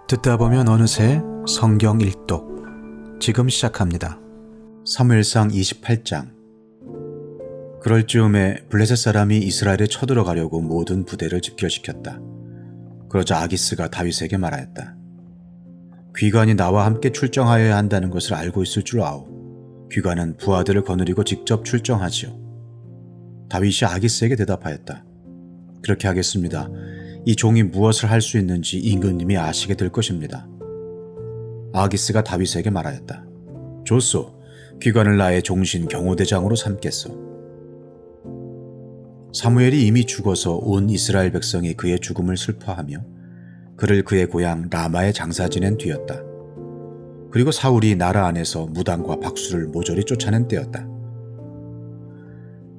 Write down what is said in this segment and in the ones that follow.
듣다 보면 어느새 성경 일독 지금 시작합니다. 사무엘상 28장. 그럴 즈음에 블레셋 사람이 이스라엘에 쳐들어가려고 모든 부대를 집결시켰다. 그러자 아기스가 다윗에게 말하였다. 귀관이 나와 함께 출정하여야 한다는 것을 알고 있을 줄 아오. 귀관은 부하들을 거느리고 직접 출정하지요. 다윗이 아기스에게 대답하였다. 그렇게 하겠습니다. 이 종이 무엇을 할 수 있는지 임금님이 아시게 될 것입니다. 아기스가 다윗에게 말하였다. 좋소. 귀관을 나의 종신 경호대장으로 삼겠소. 사무엘이 이미 죽어서 온 이스라엘 백성이 그의 죽음을 슬퍼하며 그를 그의 고향 라마에 장사 지낸 뒤였다. 그리고 사울이 나라 안에서 무당과 박수를 모조리 쫓아낸 때였다.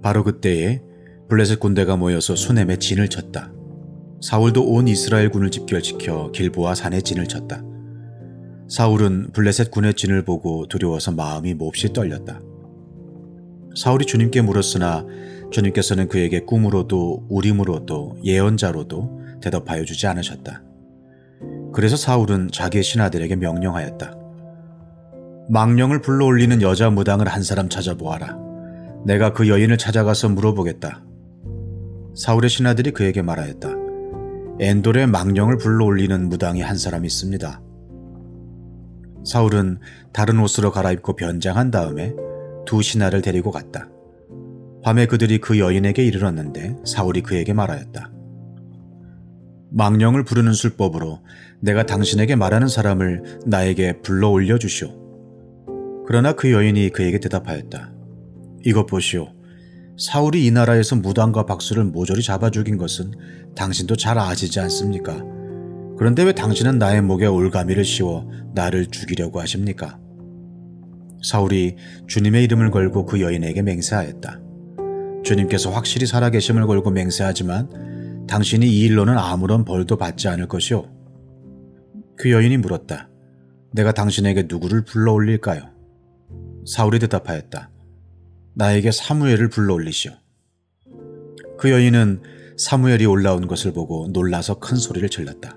바로 그때에 블레셋 군대가 모여서 수넴에 진을 쳤다. 사울도 온 이스라엘 군을 집결시켜 길보아 산에 진을 쳤다. 사울은 블레셋 군의 진을 보고 두려워서 마음이 몹시 떨렸다. 사울이 주님께 물었으나 주님께서는 그에게 꿈으로도 우림으로도 예언자로도 대답하여 주지 않으셨다. 그래서 사울은 자기의 신하들에게 명령하였다. 망령을 불러올리는 여자 무당을 한 사람 찾아보아라. 내가 그 여인을 찾아가서 물어보겠다. 사울의 신하들이 그에게 말하였다. 엔돌에 망령을 불러올리는 무당이 한 사람 있습니다. 사울은 다른 옷으로 갈아입고 변장한 다음에 두 신하를 데리고 갔다. 밤에 그들이 그 여인에게 이르렀는데 사울이 그에게 말하였다. 망령을 부르는 술법으로 내가 당신에게 말하는 사람을 나에게 불러올려 주시오. 그러나 그 여인이 그에게 대답하였다. 이것 보시오. 사울이 이 나라에서 무당과 박수를 모조리 잡아 죽인 것은 당신도 잘 아시지 않습니까? 그런데 왜 당신은 나의 목에 올가미를 씌워 나를 죽이려고 하십니까? 사울이 주님의 이름을 걸고 그 여인에게 맹세하였다. 주님께서 확실히 살아계심을 걸고 맹세하지만 당신이 이 일로는 아무런 벌도 받지 않을 것이오. 그 여인이 물었다. 내가 당신에게 누구를 불러올릴까요? 사울이 대답하였다. 나에게 사무엘을 불러올리시오. 그 여인은 사무엘이 올라온 것을 보고 놀라서 큰 소리를 질렀다.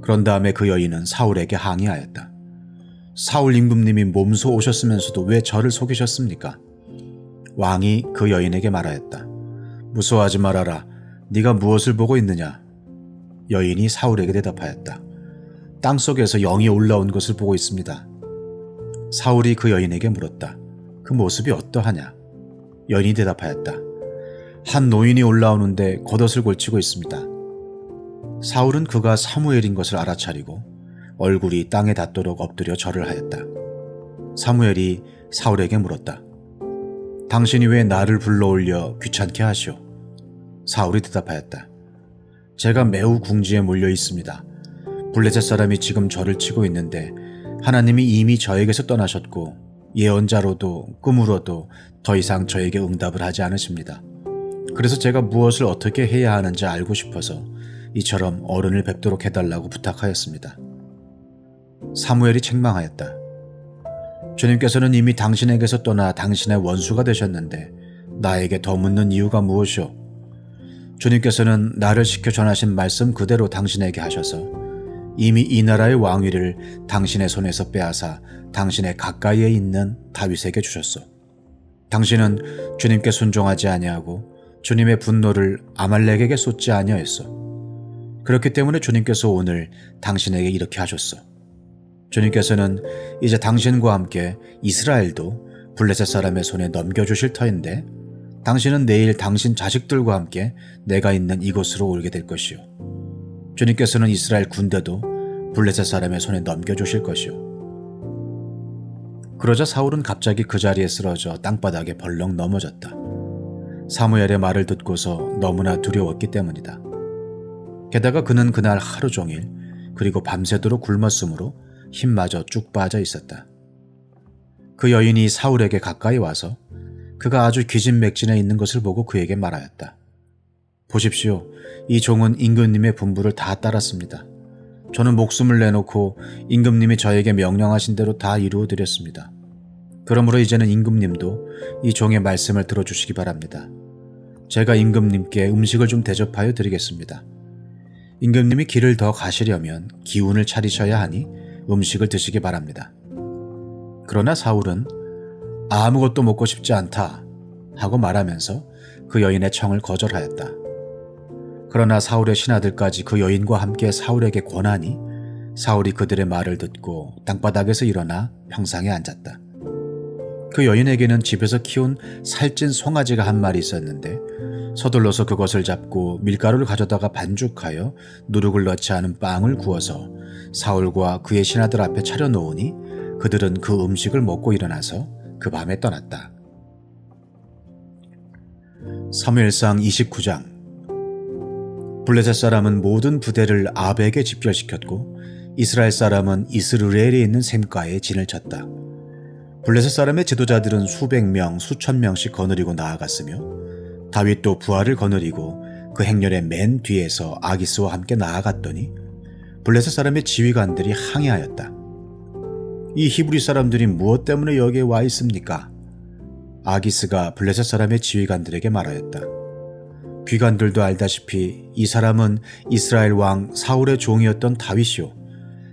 그런 다음에 그 여인은 사울에게 항의하였다. 사울 임금님이 몸소 오셨으면서도 왜 저를 속이셨습니까? 왕이 그 여인에게 말하였다. 무서워하지 말아라. 네가 무엇을 보고 있느냐? 여인이 사울에게 대답하였다. 땅속에서 영이 올라온 것을 보고 있습니다. 사울이 그 여인에게 물었다. 그 모습이 어떠하냐? 여인이 대답하였다. 한 노인이 올라오는데 겉옷을 걸치고 있습니다. 사울은 그가 사무엘인 것을 알아차리고 얼굴이 땅에 닿도록 엎드려 절을 하였다. 사무엘이 사울에게 물었다. 당신이 왜 나를 불러올려 귀찮게 하시오? 사울이 대답하였다. 제가 매우 궁지에 몰려 있습니다. 블레셋 사람이 지금 저를 치고 있는데 하나님이 이미 저에게서 떠나셨고 예언자로도 꿈으로도 더 이상 저에게 응답을 하지 않으십니다. 그래서 제가 무엇을 어떻게 해야 하는지 알고 싶어서 이처럼 어른을 뵙도록 해달라고 부탁하였습니다. 사무엘이 책망하였다. 주님께서는 이미 당신에게서 떠나 당신의 원수가 되셨는데 나에게 더 묻는 이유가 무엇이오? 주님께서는 나를 시켜 전하신 말씀 그대로 당신에게 하셔서 이미 이 나라의 왕위를 당신의 손에서 빼앗아 당신의 가까이에 있는 다윗에게 주셨소. 당신은 주님께 순종하지 아니하고 주님의 분노를 아말렉에게 쏟지 아니하였소. 그렇기 때문에 주님께서 오늘 당신에게 이렇게 하셨소. 주님께서는 이제 당신과 함께 이스라엘도 블레셋 사람의 손에 넘겨주실 터인데 당신은 내일 당신 자식들과 함께 내가 있는 이곳으로 오게 될 것이요. 주님께서는 이스라엘 군대도 블레셋 사람의 손에 넘겨주실 것이요. 그러자 사울은 갑자기 그 자리에 쓰러져 땅바닥에 벌렁 넘어졌다. 사무엘의 말을 듣고서 너무나 두려웠기 때문이다. 게다가 그는 그날 하루 종일 그리고 밤새도록 굶었으므로 힘마저 쭉 빠져 있었다. 그 여인이 사울에게 가까이 와서 그가 아주 기진맥진해 있는 것을 보고 그에게 말하였다. 보십시오. 이 종은 임금님의 분부를 다 따랐습니다. 저는 목숨을 내놓고 임금님이 저에게 명령하신 대로 다 이루어드렸습니다. 그러므로 이제는 임금님도 이 종의 말씀을 들어주시기 바랍니다. 제가 임금님께 음식을 좀 대접하여 드리겠습니다. 임금님이 길을 더 가시려면 기운을 차리셔야 하니 음식을 드시기 바랍니다. 그러나 사울은 아무것도 먹고 싶지 않다 하고 말하면서 그 여인의 청을 거절하였다. 그러나 사울의 신하들까지 그 여인과 함께 사울에게 권하니 사울이 그들의 말을 듣고 땅바닥에서 일어나 평상에 앉았다. 그 여인에게는 집에서 키운 살찐 송아지가 한 마리 있었는데 서둘러서 그것을 잡고 밀가루를 가져다가 반죽하여 누룩을 넣지 않은 빵을 구워서 사울과 그의 신하들 앞에 차려놓으니 그들은 그 음식을 먹고 일어나서 그 밤에 떠났다. 사무엘상 29장. 블레셋 사람은 모든 부대를 아벡에 집결시켰고 이스라엘 사람은 이스르엘에 있는 샘가에 진을 쳤다. 블레셋 사람의 지도자들은 수백 명, 수천 명씩 거느리고 나아갔으며 다윗도 부하를 거느리고 그 행렬의 맨 뒤에서 아기스와 함께 나아갔더니 블레셋 사람의 지휘관들이 항의하였다. 이 히브리 사람들이 무엇 때문에 여기에 와 있습니까? 아기스가 블레셋 사람의 지휘관들에게 말하였다. 귀관들도 알다시피 이 사람은 이스라엘 왕 사울의 종이었던 다윗이요.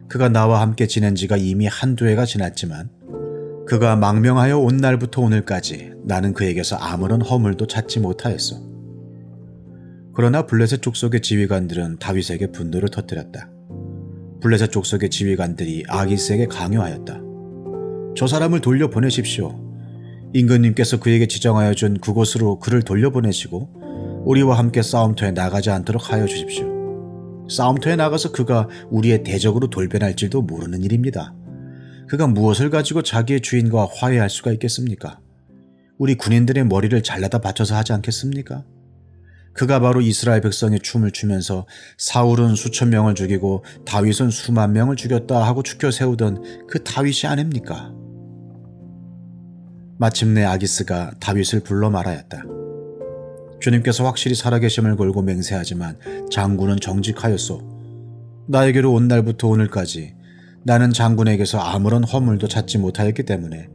그가 나와 함께 지낸 지가 이미 한두 해가 지났지만 그가 망명하여 온 날부터 오늘까지 나는 그에게서 아무런 허물도 찾지 못하였어. 그러나 블레셋 족속의 지휘관들은 다윗에게 분노를 터뜨렸다. 블레셋 족속의 지휘관들이 아기스에게 강요하였다. 저 사람을 돌려보내십시오. 임금님께서 그에게 지정하여 준 그곳으로 그를 돌려보내시고 우리와 함께 싸움터에 나가지 않도록 하여 주십시오. 싸움터에 나가서 그가 우리의 대적으로 돌변할지도 모르는 일입니다. 그가 무엇을 가지고 자기의 주인과 화해할 수가 있겠습니까? 우리 군인들의 머리를 잘라다 바쳐서 하지 않겠습니까? 그가 바로 이스라엘 백성의 춤을 추면서 사울은 수천 명을 죽이고 다윗은 수만 명을 죽였다 하고 추켜 세우던 그 다윗이 아닙니까? 마침내 아기스가 다윗을 불러 말하였다. 주님께서 확실히 살아계심을 걸고 맹세하지만 장군은 정직하였소. 나에게로 온 날부터 오늘까지 나는 장군에게서 아무런 허물도 찾지 못하였기 때문에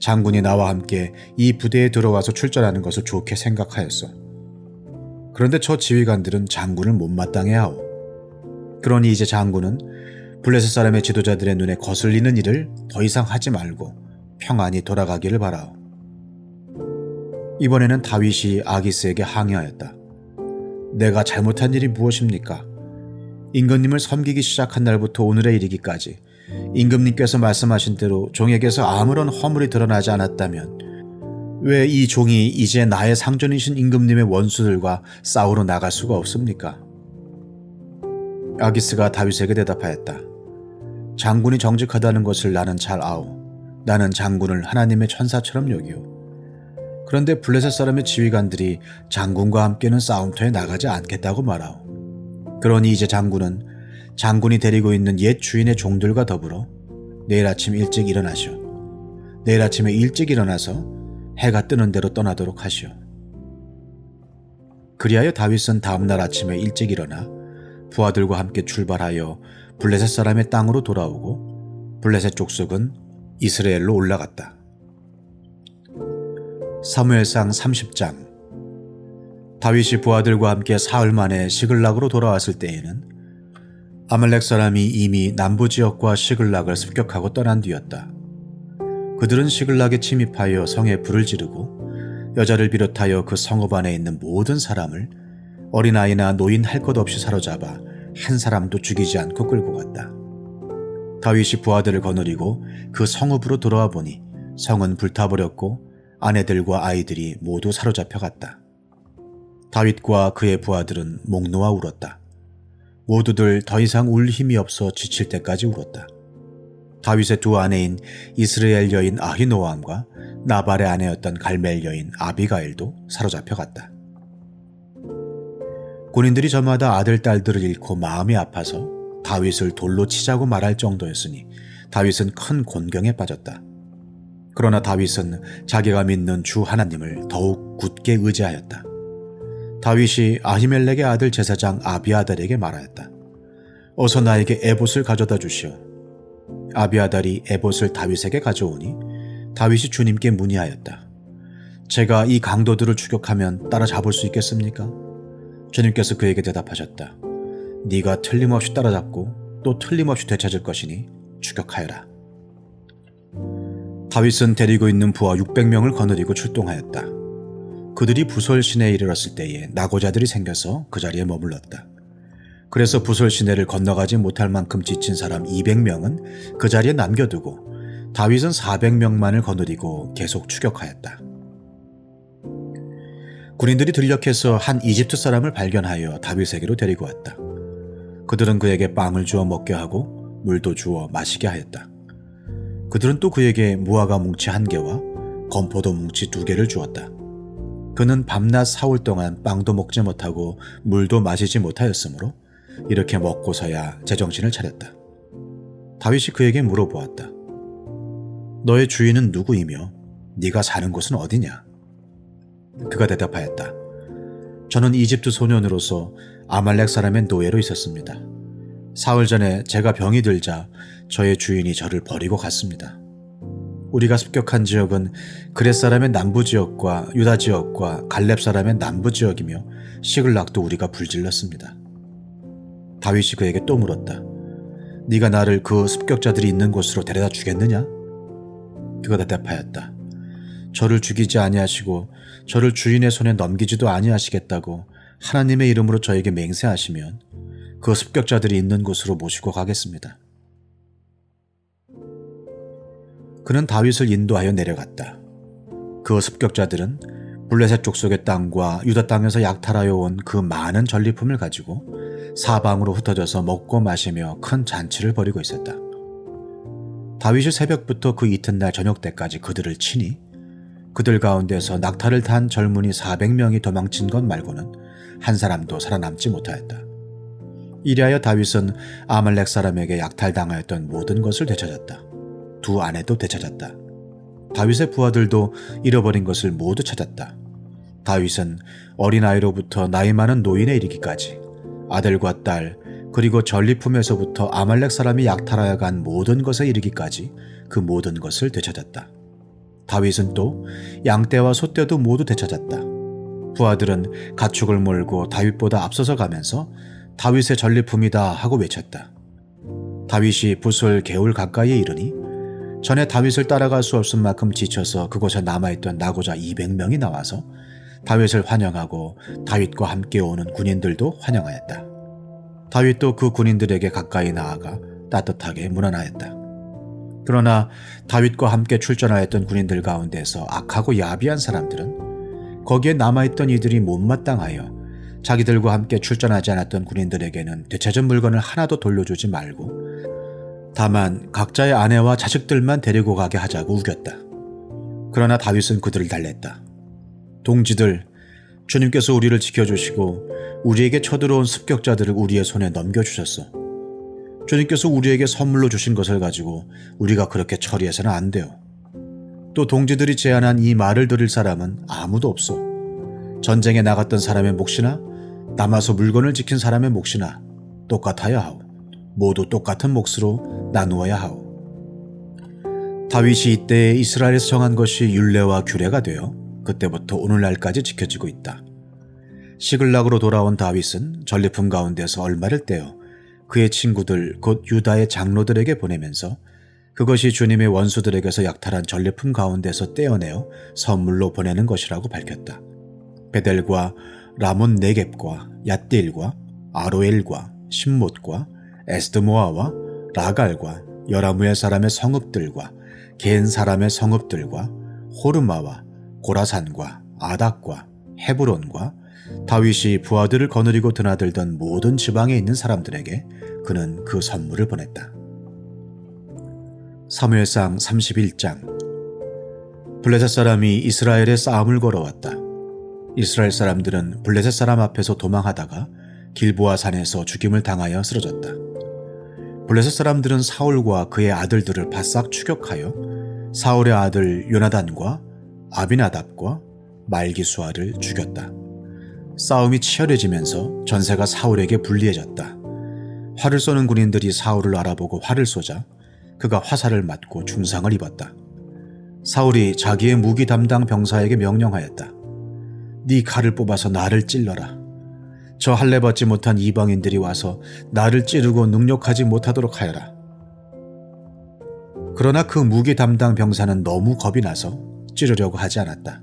장군이 나와 함께 이 부대에 들어와서 출전하는 것을 좋게 생각하였소. 그런데 저 지휘관들은 장군을 못마땅해하오. 그러니 이제 장군은 블레셋 사람의 지도자들의 눈에 거슬리는 일을 더 이상 하지 말고 평안히 돌아가기를 바라오. 이번에는 다윗이 아기스에게 항의하였다. 내가 잘못한 일이 무엇입니까? 임금님을 섬기기 시작한 날부터 오늘에 이르기까지 임금님께서 말씀하신 대로 종에게서 아무런 허물이 드러나지 않았다면 왜 이 종이 이제 나의 상전이신 임금님의 원수들과 싸우러 나갈 수가 없습니까? 아기스가 다윗에게 대답하였다. 장군이 정직하다는 것을 나는 잘 아오. 나는 장군을 하나님의 천사처럼 여기오. 그런데 블레셋 사람의 지휘관들이 장군과 함께는 싸움터에 나가지 않겠다고 말하오. 그러니 이제 장군은 장군이 데리고 있는 옛 주인의 종들과 더불어 내일 아침 일찍 일어나시오. 내일 아침에 일찍 일어나서 해가 뜨는 대로 떠나도록 하시오. 그리하여 다윗은 다음날 아침에 일찍 일어나 부하들과 함께 출발하여 블레셋 사람의 땅으로 돌아오고 블레셋 족속은 이스라엘로 올라갔다. 사무엘상 30장. 다윗이 부하들과 함께 사흘 만에 시글락으로 돌아왔을 때에는 아말렉 사람이 이미 남부지역과 시글락을 습격하고 떠난 뒤였다. 그들은 시글락에 침입하여 성에 불을 지르고 여자를 비롯하여 그 성읍 안에 있는 모든 사람을 어린아이나 노인 할 것 없이 사로잡아 한 사람도 죽이지 않고 끌고 갔다. 다윗이 부하들을 거느리고 그 성읍으로 돌아와 보니 성은 불타버렸고 아내들과 아이들이 모두 사로잡혀 갔다. 다윗과 그의 부하들은 목 놓아 울었다. 모두들 더 이상 울 힘이 없어 지칠 때까지 울었다. 다윗의 두 아내인 이스라엘 여인 아히노암과 나발의 아내였던 갈멜 여인 아비가일도 사로잡혀 갔다. 군인들이 저마다 아들, 딸들을 잃고 마음이 아파서 다윗을 돌로 치자고 말할 정도였으니 다윗은 큰 곤경에 빠졌다. 그러나 다윗은 자기가 믿는 주 하나님을 더욱 굳게 의지하였다. 다윗이 아히멜렉의 아들 제사장 아비아달에게 말하였다. 어서 나에게 에봇을 가져다 주시오. 아비아달이 에봇을 다윗에게 가져오니 다윗이 주님께 문의하였다. 제가 이 강도들을 추격하면 따라잡을 수 있겠습니까? 주님께서 그에게 대답하셨다. 네가 틀림없이 따라잡고 또 틀림없이 되찾을 것이니 추격하여라. 다윗은 데리고 있는 부하 600명을 거느리고 출동하였다. 그들이 부솔 시내에 이르렀을 때에 나고자들이 생겨서 그 자리에 머물렀다. 그래서 부솔 시내를 건너가지 못할 만큼 지친 사람 200명은 그 자리에 남겨두고 다윗은 400명만을 거느리고 계속 추격하였다. 군인들이 들녘에서 한 이집트 사람을 발견하여 다윗에게로 데리고 왔다. 그들은 그에게 빵을 주어 먹게 하고 물도 주어 마시게 하였다. 그들은 또 그에게 무화과 뭉치 1개와 건포도 뭉치 2개를 주었다. 그는 밤낮 사흘 동안 빵도 먹지 못하고 물도 마시지 못하였으므로 이렇게 먹고서야 제정신을 차렸다. 다윗이 그에게 물어보았다. 너의 주인은 누구이며 네가 사는 곳은 어디냐? 그가 대답하였다. 저는 이집트 소년으로서 아말렉 사람의 노예로 있었습니다. 사흘 전에 제가 병이 들자 저의 주인이 저를 버리고 갔습니다. 우리가 습격한 지역은 그렛 사람의 남부 지역과 유다 지역과 갈렙 사람의 남부 지역이며 시글락도 우리가 불질렀습니다. 다윗이 그에게 또 물었다. 네가 나를 그 습격자들이 있는 곳으로 데려다 주겠느냐? 그가 대답하였다. 저를 죽이지 아니하시고 저를 주인의 손에 넘기지도 아니하시겠다고 하나님의 이름으로 저에게 맹세하시면 그 습격자들이 있는 곳으로 모시고 가겠습니다. 그는 다윗을 인도하여 내려갔다. 그 습격자들은 블레셋 족속의 땅과 유다 땅에서 약탈하여 온 그 많은 전리품을 가지고 사방으로 흩어져서 먹고 마시며 큰 잔치를 벌이고 있었다. 다윗이 새벽부터 그 이튿날 저녁 때까지 그들을 치니 그들 가운데서 낙타를 탄 젊은이 400명이 도망친 것 말고는 한 사람도 살아남지 못하였다. 이리하여 다윗은 아말렉 사람에게 약탈당하였던 모든 것을 되찾았다. 2 아내도 되찾았다. 다윗의 부하들도 잃어버린 것을 모두 찾았다. 다윗은 어린아이로부터 나이 많은 노인에 이르기까지 아들과 딸 그리고 전리품에서부터 아말렉 사람이 약탈하여 간 모든 것에 이르기까지 그 모든 것을 되찾았다. 다윗은 또 양떼와 소떼도 모두 되찾았다. 부하들은 가축을 몰고 다윗보다 앞서서 가면서 다윗의 전리품이다 하고 외쳤다. 다윗이 부솔 개울 가까이에 이르니 전에 다윗을 따라갈 수 없을 만큼 지쳐서 그곳에 남아있던 나고자 200명이 나와서 다윗을 환영하고 다윗과 함께 오는 군인들도 환영하였다. 다윗도 그 군인들에게 가까이 나아가 따뜻하게 문안하였다. 그러나 다윗과 함께 출전하였던 군인들 가운데서 악하고 야비한 사람들은 거기에 남아있던 이들이 못마땅하여 자기들과 함께 출전하지 않았던 군인들에게는 되찾은 물건을 하나도 돌려주지 말고 다만 각자의 아내와 자식들만 데리고 가게 하자고 우겼다. 그러나 다윗은 그들을 달랬다. 동지들, 주님께서 우리를 지켜주시고 우리에게 쳐들어온 습격자들을 우리의 손에 넘겨주셨어. 주님께서 우리에게 선물로 주신 것을 가지고 우리가 그렇게 처리해서는 안 돼요. 또 동지들이 제안한 이 말을 들을 사람은 아무도 없어. 전쟁에 나갔던 사람의 몫이나 남아서 물건을 지킨 사람의 몫이나 똑같아야 하오. 모두 똑같은 몫으로 나누어야 하오. 다윗이 이때에 이스라엘에서 정한 것이 율례와 규례가 되어 그때부터 오늘날까지 지켜지고 있다. 시글락으로 돌아온 다윗은 전리품 가운데서 얼마를 떼어 그의 친구들 곧 유다의 장로들에게 보내면서 그것이 주님의 원수들에게서 약탈한 전리품 가운데서 떼어내어 선물로 보내는 것이라고 밝혔다. 베델과 라몬 네겝과 얏딜과 아로엘과 신못과 에스드모아와 라갈과 여라무엘 사람의 성읍들과 겐 사람의 성읍들과 호르마와 고라산과 아닥과 헤브론과 다윗이 부하들을 거느리고 드나들던 모든 지방에 있는 사람들에게 그는 그 선물을 보냈다. 사무엘상 31장. 블레셋 사람이 이스라엘에 싸움을 걸어왔다. 이스라엘 사람들은 블레셋 사람 앞에서 도망하다가 길보아 산에서 죽임을 당하여 쓰러졌다. 블레셋 사람들은 사울과 그의 아들들을 바싹 추격하여 사울의 아들 요나단과 아비나답과 말기수아를 죽였다. 싸움이 치열해지면서 전세가 사울에게 불리해졌다. 활을 쏘는 군인들이 사울을 알아보고 활을 쏘자 그가 화살을 맞고 중상을 입었다. 사울이 자기의 무기 담당 병사에게 명령하였다. 네 칼을 뽑아서 나를 찔러라. 저 할례 받지 못한 이방인들이 와서 나를 찌르고 능욕하지 못하도록 하여라. 그러나 그 무기 담당 병사는 너무 겁이 나서 찌르려고 하지 않았다.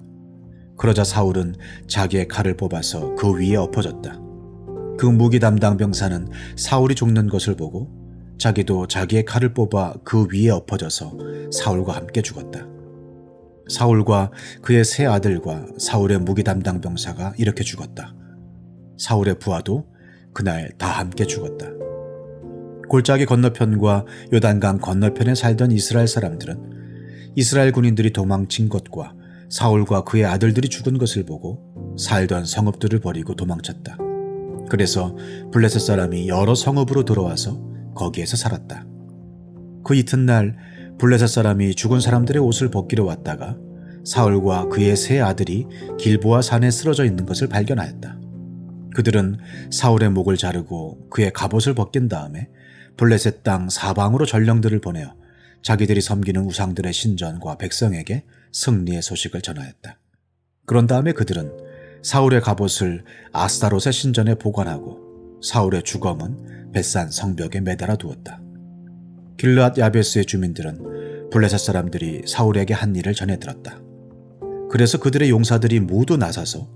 그러자 사울은 자기의 칼을 뽑아서 그 위에 엎어졌다. 그 무기 담당 병사는 사울이 죽는 것을 보고 자기도 자기의 칼을 뽑아 그 위에 엎어져서 사울과 함께 죽었다. 사울과 그의 세 아들과 사울의 무기 담당 병사가 이렇게 죽었다. 사울의 부하도 그날 다 함께 죽었다. 골짜기 건너편과 요단강 건너편에 살던 이스라엘 사람들은 이스라엘 군인들이 도망친 것과 사울과 그의 아들들이 죽은 것을 보고 살던 성읍들을 버리고 도망쳤다. 그래서 블레셋 사람이 여러 성읍으로 들어와서 거기에서 살았다. 그 이튿날 블레셋 사람이 죽은 사람들의 옷을 벗기러 왔다가 사울과 그의 세 아들이 길보아 산에 쓰러져 있는 것을 발견하였다. 그들은 사울의 목을 자르고 그의 갑옷을 벗긴 다음에 블레셋 땅 사방으로 전령들을 보내어 자기들이 섬기는 우상들의 신전과 백성에게 승리의 소식을 전하였다. 그런 다음에 그들은 사울의 갑옷을 아스타롯의 신전에 보관하고 사울의 주검은 벳산 성벽에 매달아 두었다. 길르앗 야베스의 주민들은 블레셋 사람들이 사울에게 한 일을 전해 들었다. 그래서 그들의 용사들이 모두 나서서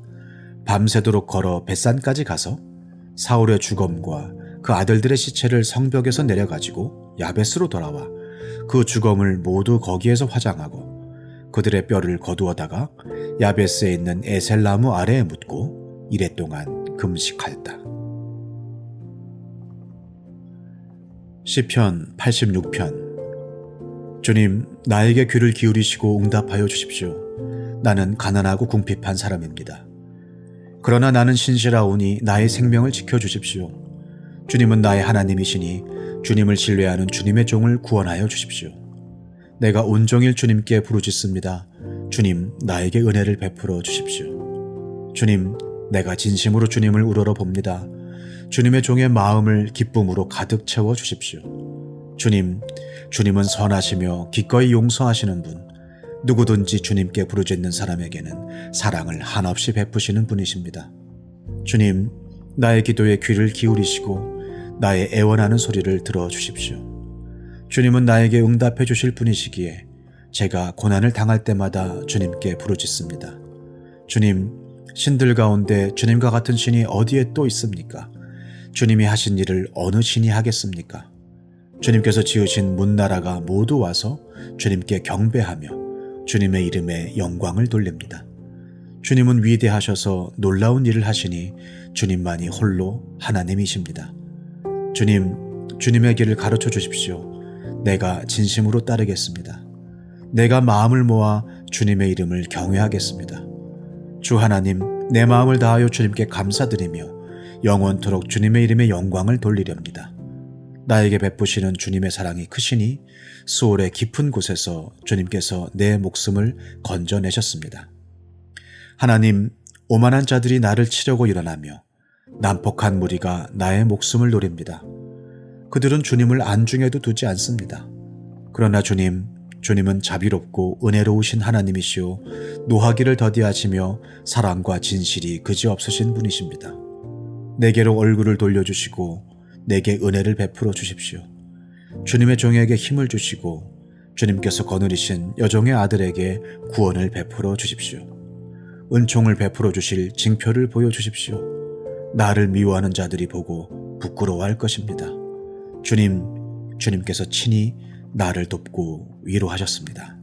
밤새도록 걸어 벳산까지 가서 사울의 주검과 그 아들들의 시체를 성벽에서 내려가지고 야베스로 돌아와 그 주검을 모두 거기에서 화장하고 그들의 뼈를 거두어다가 야베스에 있는 에셀나무 아래에 묻고 이레 동안 금식하였다. 시편 86편. 주님, 나에게 귀를 기울이시고 응답하여 주십시오. 나는 가난하고 궁핍한 사람입니다. 그러나 나는 신실하오니 나의 생명을 지켜주십시오. 주님은 나의 하나님이시니 주님을 신뢰하는 주님의 종을 구원하여 주십시오. 내가 온종일 주님께 부르짖습니다. 주님, 나에게 은혜를 베풀어 주십시오. 주님, 내가 진심으로 주님을 우러러 봅니다. 주님의 종의 마음을 기쁨으로 가득 채워 주십시오. 주님은 선하시며 기꺼이 용서하시는 분, 누구든지 주님께 부르짖는 사람에게는 사랑을 한없이 베푸시는 분이십니다. 주님, 나의 기도에 귀를 기울이시고 나의 애원하는 소리를 들어주십시오. 주님은 나에게 응답해 주실 분이시기에 제가 고난을 당할 때마다 주님께 부르짖습니다. 주님, 신들 가운데 주님과 같은 신이 어디에 또 있습니까? 주님이 하신 일을 어느 신이 하겠습니까? 주님께서 지으신 문나라가 모두 와서 주님께 경배하며 주님의 이름에 영광을 돌립니다. 주님은 위대하셔서 놀라운 일을 하시니 주님만이 홀로 하나님이십니다. 주님의 길을 가르쳐 주십시오. 내가 진심으로 따르겠습니다. 내가 마음을 모아 주님의 이름을 경외하겠습니다. 주 하나님, 내 마음을 다하여 주님께 감사드리며 영원토록 주님의 이름에 영광을 돌리렵니다. 나에게 베푸시는 주님의 사랑이 크시니 수월의 깊은 곳에서 주님께서 내 목숨을 건져내셨습니다. 하나님, 오만한 자들이 나를 치려고 일어나며 난폭한 무리가 나의 목숨을 노립니다. 그들은 주님을 안중에도 두지 않습니다. 그러나 주님은 자비롭고 은혜로우신 하나님이시오 노하기를 더디하시며 사랑과 진실이 그지없으신 분이십니다. 내게로 얼굴을 돌려주시고 내게 은혜를 베풀어 주십시오. 주님의 종에게 힘을 주시고 주님께서 거느리신 여종의 아들에게 구원을 베풀어 주십시오. 은총을 베풀어 주실 징표를 보여주십시오. 나를 미워하는 자들이 보고 부끄러워할 것입니다. 주님께서 친히 나를 돕고 위로하셨습니다.